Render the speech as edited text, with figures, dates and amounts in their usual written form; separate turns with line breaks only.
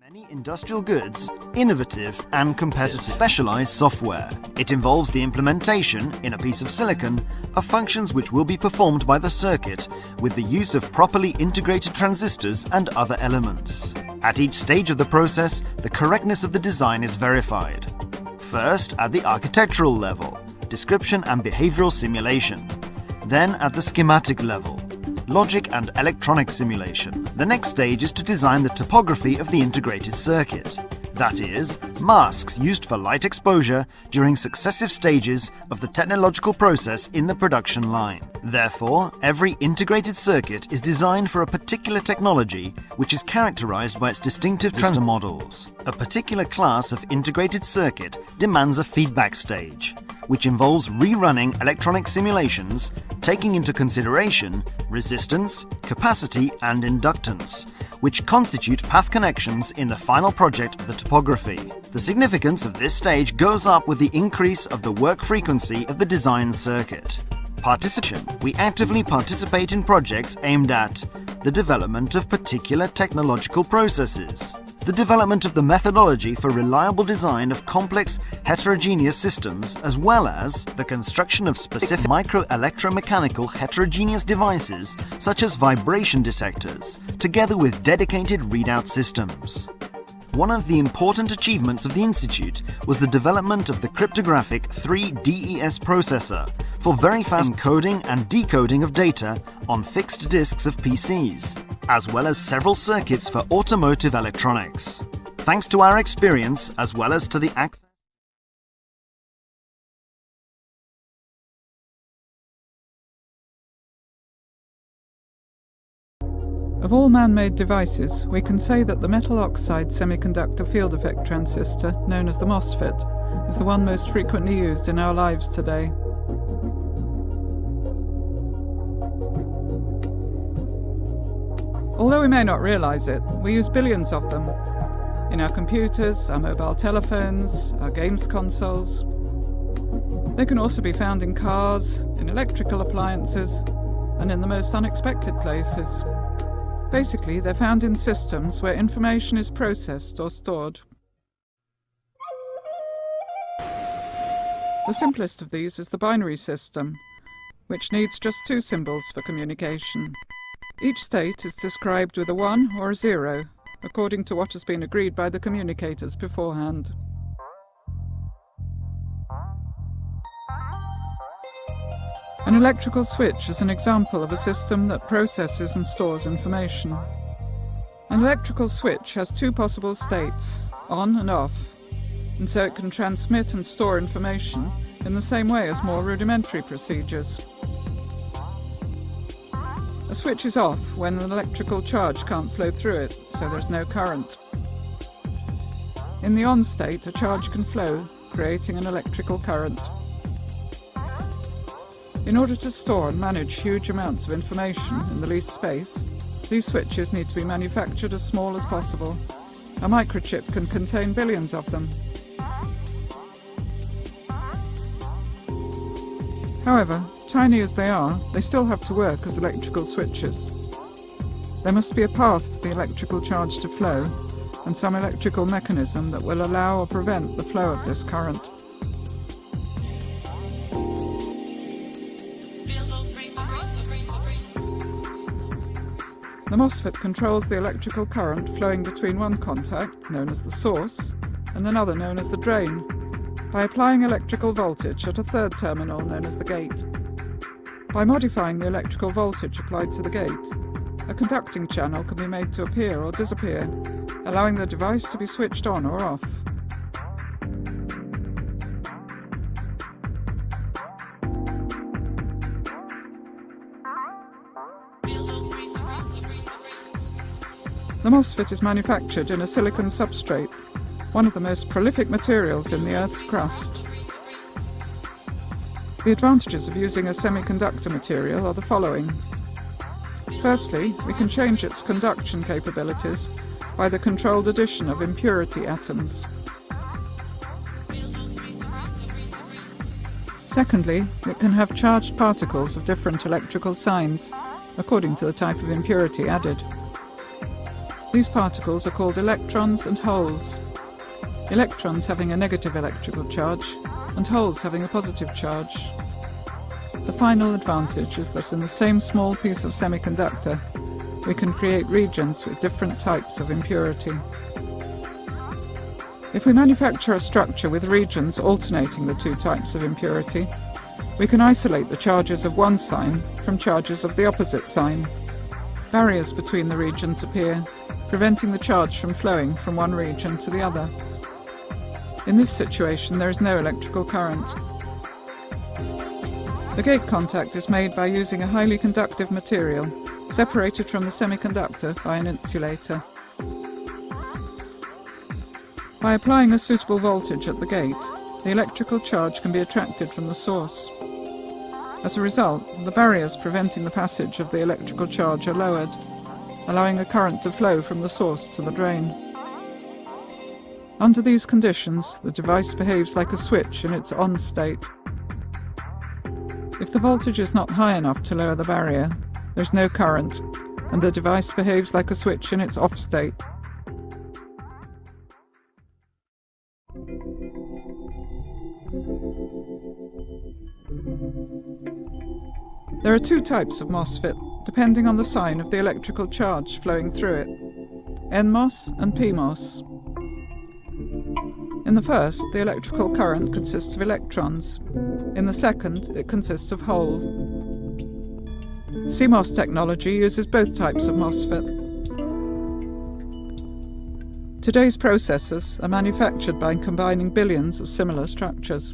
Many industrial goods, innovative and competitive, specialized software. It involves the implementation, in a piece of silicon, of functions which will be performed by the circuit with the use of properly integrated transistors and other elements. At each stage of the process, the correctness of the design is verified. First, at the architectural level, description and behavioral simulation. Then at the schematic level, logic and electronic simulation. The next stage is to design the topography of the integrated circuit. That is, masks used for light exposure during successive stages of the technological process in the production line. Therefore, every integrated circuit is designed for a particular technology which is characterized by its distinctive transistor models. A particular class of integrated circuit demands a feedback stage, which involves rerunning electronic simulations, taking into consideration resistance, capacity and inductance, which constitute path connections in the final project of the topography. The significance of this stage goes up with the increase of the work frequency of the design circuit. Participation. We actively participate in projects aimed at the development of particular technological processes, the development of the methodology for reliable design of complex heterogeneous systems, as well as the construction of specific microelectromechanical heterogeneous devices such as vibration detectors, together with dedicated readout systems. One of the important achievements of the Institute was the development of the cryptographic 3DES processor for very fast encoding and decoding of data on fixed disks of PCs, as well as several circuits for automotive electronics. Thanks to our experience, as well as to the access.
Of all man-made devices, we can say that the metal oxide semiconductor field effect transistor, known as the MOSFET, is the one most frequently used in our lives today. Although we may not realize it, we use billions of them in our computers, our mobile telephones, our games consoles. They can also be found in cars, in electrical appliances, and in the most unexpected places. Basically, they're found in systems where information is processed or stored. The simplest of these is the binary system, which needs just two symbols for communication. Each state is described with a 1 or a 0, according to what has been agreed by the communicators beforehand. An electrical switch is an example of a system that processes and stores information. An electrical switch has two possible states, on and off, and so it can transmit and store information in the same way as more rudimentary procedures. A switch is off when an electrical charge can't flow through it, so there's no current. In the on state, a charge can flow, creating an electrical current. In order to store and manage huge amounts of information in the least space, these switches need to be manufactured as small as possible. A microchip can contain billions of them. However, tiny as they are, they still have to work as electrical switches. There must be a path for the electrical charge to flow, and some electrical mechanism that will allow or prevent the flow of this current. The MOSFET controls the electrical current flowing between one contact, known as the source, and another known as the drain, by applying electrical voltage at a third terminal known as the gate. By modifying the electrical voltage applied to the gate, a conducting channel can be made to appear or disappear, allowing the device to be switched on or off. The MOSFET is manufactured in a silicon substrate, one of the most prolific materials in the Earth's crust. The advantages of using a semiconductor material are the following. Firstly, we can change its conduction capabilities by the controlled addition of impurity atoms. Secondly, it can have charged particles of different electrical signs, according to the type of impurity added. These particles are called electrons and holes. Electrons having a negative electrical charge and holes having a positive charge. The final advantage is that in the same small piece of semiconductor, we can create regions with different types of impurity. If we manufacture a structure with regions alternating the two types of impurity, we can isolate the charges of one sign from charges of the opposite sign. Barriers between the regions appear, preventing the charge from flowing from one region to the other. In this situation, there is no electrical current. The gate contact is made by using a highly conductive material separated from the semiconductor by an insulator. By applying a suitable voltage at the gate, the electrical charge can be attracted from the source. As a result, the barriers preventing the passage of the electrical charge are lowered, allowing a current to flow from the source to the drain. Under these conditions, the device behaves like a switch in its on state. If the voltage is not high enough to lower the barrier, there's no current, and the device behaves like a switch in its off state. There are two types of MOSFET, depending on the sign of the electrical charge flowing through it: NMOS and PMOS. In the first, the electrical current consists of electrons. In the second, it consists of holes. CMOS technology uses both types of MOSFET. Today's processors are manufactured by combining billions of similar structures.